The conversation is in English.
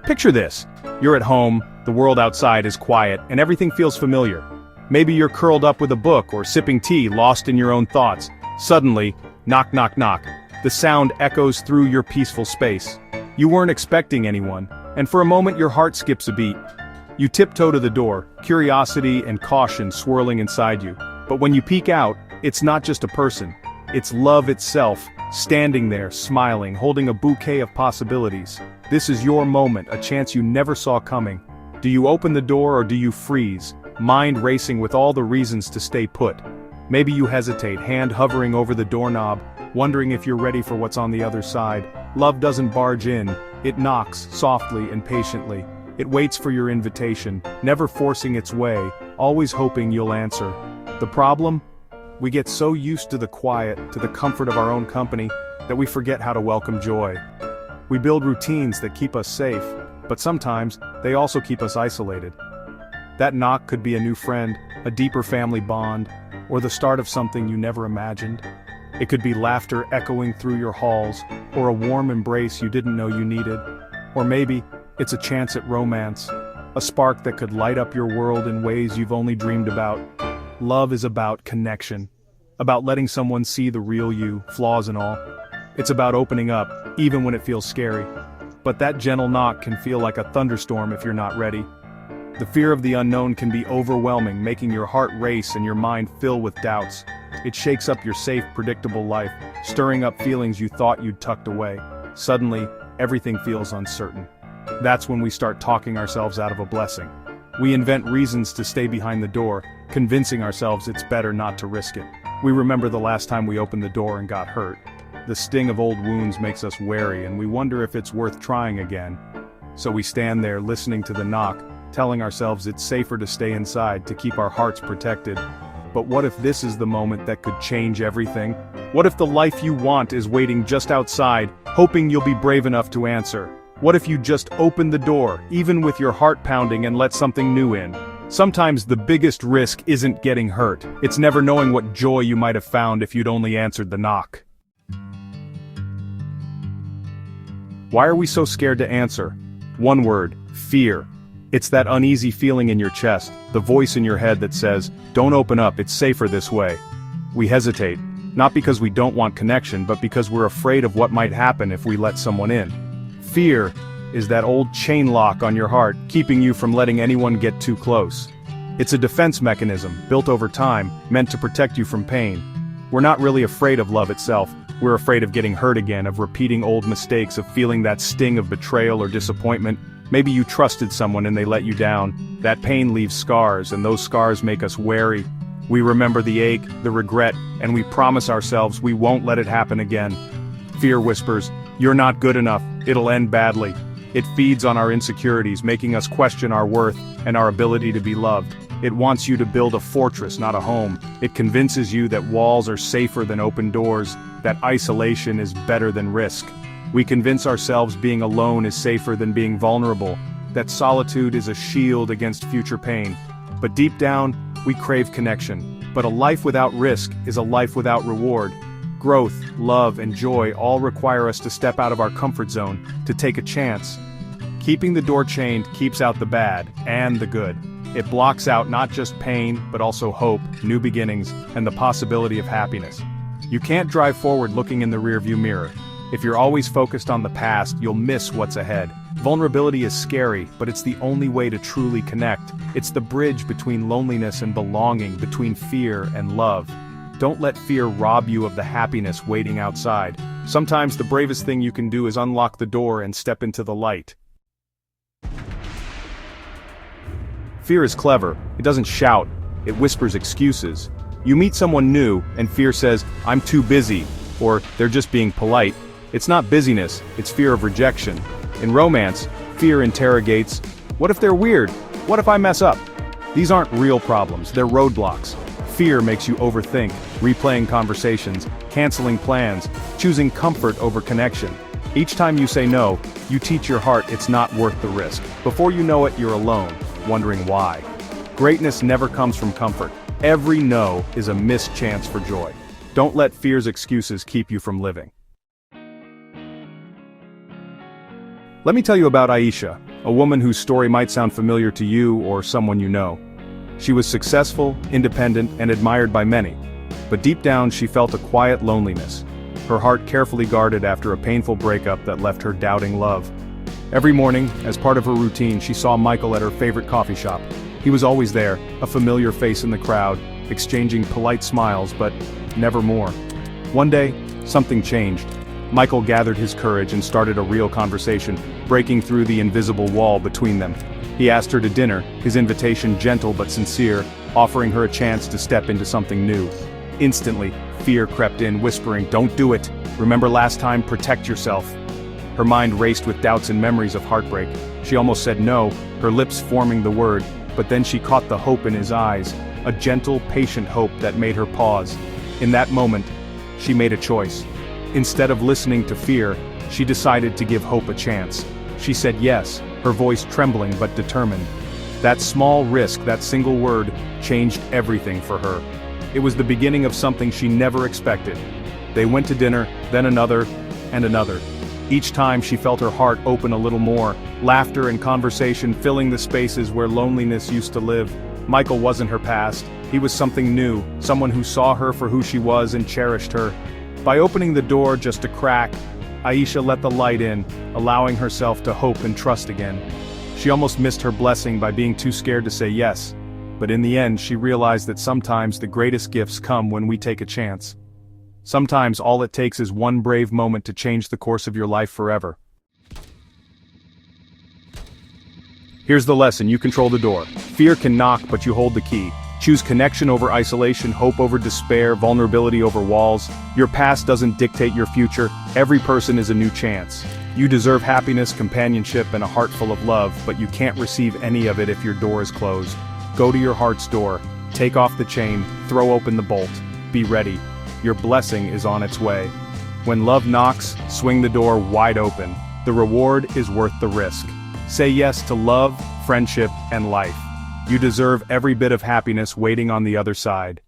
Picture this. You're at home, the world outside is quiet, and everything feels familiar. Maybe you're curled up with a book or sipping tea, lost in your own thoughts. Suddenly, knock knock knock. The sound echoes through your peaceful space. You weren't expecting anyone, and for a moment your heart skips a beat. You tiptoe to the door, curiosity and caution swirling inside you. But when you peek out, it's not just a person. It's love itself, standing there, smiling, holding a bouquet of possibilities. This is your moment, a chance you never saw coming. Do you open the door or do you freeze, mind racing with all the reasons to stay put? Maybe you hesitate, hand hovering over the doorknob, wondering if you're ready for what's on the other side. Love doesn't barge in, it knocks, softly and patiently. It waits for your invitation, never forcing its way, always hoping you'll answer. The problem? We get so used to the quiet, to the comfort of our own company, that we forget how to welcome joy. We build routines that keep us safe, but sometimes, they also keep us isolated. That knock could be a new friend, a deeper family bond, or the start of something you never imagined. It could be laughter echoing through your halls, or a warm embrace you didn't know you needed. Or maybe, it's a chance at romance, a spark that could light up your world in ways you've only dreamed about. Love is about connection, about letting someone see the real you, flaws and all. It's about opening up, even when it feels scary. But that gentle knock can feel like a thunderstorm if you're not ready. The fear of the unknown can be overwhelming, making your heart race and your mind fill with doubts. It shakes up your safe, predictable life, stirring up feelings you thought you'd tucked away. Suddenly, everything feels uncertain. That's when we start talking ourselves out of a blessing. We invent reasons to stay behind the door, convincing ourselves it's better not to risk it. We remember the last time we opened the door and got hurt. The sting of old wounds makes us wary, and we wonder if it's worth trying again. So we stand there listening to the knock, telling ourselves it's safer to stay inside to keep our hearts protected. But what if this is the moment that could change everything? What if the life you want is waiting just outside, hoping you'll be brave enough to answer? What if you just open the door, even with your heart pounding, and let something new in? Sometimes the biggest risk isn't getting hurt. It's never knowing what joy you might have found if you'd only answered the knock. Why are we so scared to answer? One word: fear. It's that uneasy feeling in your chest, the voice in your head that says, "Don't open up, it's safer this way." We hesitate, not because we don't want connection, but because we're afraid of what might happen if we let someone in. Fear is that old chain lock on your heart, keeping you from letting anyone get too close. It's a defense mechanism, built over time, meant to protect you from pain. We're not really afraid of love itself, we're afraid of getting hurt again, of repeating old mistakes, of feeling that sting of betrayal or disappointment. Maybe you trusted someone and they let you down. That pain leaves scars, and those scars make us wary. We remember the ache, the regret, and we promise ourselves we won't let it happen again. Fear whispers, "You're not good enough, it'll end badly." It feeds on our insecurities, making us question our worth and our ability to be loved. It wants you to build a fortress, not a home. It convinces you that walls are safer than open doors, that isolation is better than risk. We convince ourselves being alone is safer than being vulnerable, that solitude is a shield against future pain. But deep down, we crave connection. But a life without risk is a life without reward. Growth, love, and joy all require us to step out of our comfort zone, to take a chance. Keeping the door chained keeps out the bad, and the good. It blocks out not just pain, but also hope, new beginnings, and the possibility of happiness. You can't drive forward looking in the rearview mirror. If you're always focused on the past, you'll miss what's ahead. Vulnerability is scary, but it's the only way to truly connect. It's the bridge between loneliness and belonging, between fear and love. Don't let fear rob you of the happiness waiting outside. Sometimes the bravest thing you can do is unlock the door and step into the light. Fear is clever. It doesn't shout. It whispers excuses. You meet someone new, and fear says, "I'm too busy," or "they're just being polite." It's not busyness, it's fear of rejection. In romance, fear interrogates, "What if they're weird? What if I mess up?" These aren't real problems, they're roadblocks. Fear makes you overthink, replaying conversations, canceling plans, choosing comfort over connection. Each time you say no, you teach your heart it's not worth the risk. Before you know it, you're alone, wondering why. Greatness never comes from comfort. Every no is a missed chance for joy. Don't let fear's excuses keep you from living. Let me tell you about Aisha. A woman whose story might sound familiar to you or someone you know. She was successful, independent, and admired by many. But deep down she felt a quiet loneliness. Her heart carefully guarded after a painful breakup that left her doubting love. Every morning, as part of her routine, she saw Michael at her favorite coffee shop. He was always there, a familiar face in the crowd, exchanging polite smiles, but never more. One day, something changed. Michael gathered his courage and started a real conversation, breaking through the invisible wall between them. He asked her to dinner, his invitation gentle but sincere, offering her a chance to step into something new. Instantly, fear crept in, whispering, "Don't do it. Remember last time, protect yourself." Her mind raced with doubts and memories of heartbreak. She almost said no, her lips forming the word, but then she caught the hope in his eyes, a gentle, patient hope that made her pause. In that moment, she made a choice. Instead of listening to fear, she decided to give hope a chance. She said yes, her voice trembling but determined. That small risk, that single word, changed everything for her. It was the beginning of something she never expected. They went to dinner, then another, and another. Each time she felt her heart open a little more, laughter and conversation filling the spaces where loneliness used to live. Michael wasn't her past, he was something new, someone who saw her for who she was and cherished her. By opening the door just a crack, Aisha let the light in, allowing herself to hope and trust again. She almost missed her blessing by being too scared to say yes. But in the end she realized that sometimes the greatest gifts come when we take a chance. Sometimes all it takes is one brave moment to change the course of your life forever. Here's the lesson: you control the door. Fear can knock, but you hold the key. Choose connection over isolation, hope over despair, vulnerability over walls. Your past doesn't dictate your future. Every person is a new chance. You deserve happiness, companionship, and a heart full of love, but you can't receive any of it if your door is closed. Go to your heart's door, take off the chain, throw open the bolt. Be ready. Your blessing is on its way. When love knocks, swing the door wide open. The reward is worth the risk. Say yes to love, friendship, and life. You deserve every bit of happiness waiting on the other side.